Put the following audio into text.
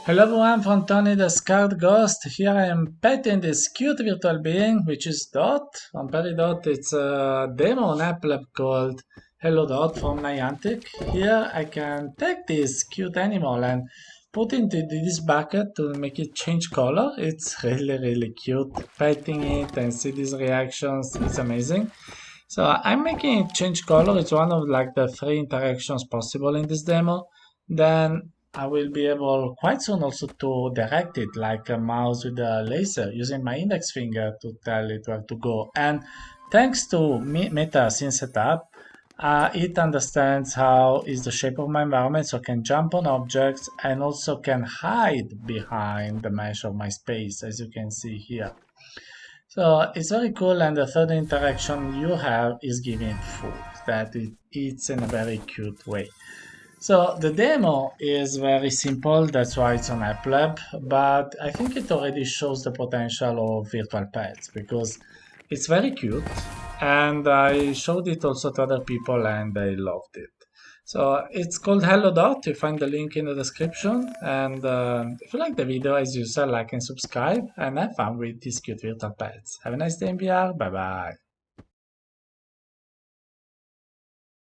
Hello everyone, from Tony the Scared Ghost. Here I am petting this cute virtual being, which is Dot. On Peridot, it's a demo on app lab called Hello Dot from Niantic. Here I can take this cute animal and put into this bucket to make it change color. It's really cute. Petting it and see these reactions, it's amazing. So I'm making it change color. It's one of like the three interactions possible in this demo. Then I will be able quite soon also to direct it like a mouse with a laser using my index finger to tell it where to go. And thanks to Meta Scene Setup, it understands how is the shape of my environment, so I can jump on objects and also can hide behind the mesh of my space, as you can see here. So it's very cool, and the third interaction you have is giving it food that it eats in a very cute way. So the demo is very simple, that's why it's on App Lab, but I think it already shows the potential of virtual pets because it's very cute, and I showed it also to other people and they loved it. So it's called Hello Dot. You find the link in the description. And if you like the video, as usual, like and subscribe. And have fun with these cute virtual pets. Have a nice day in VR. Bye bye.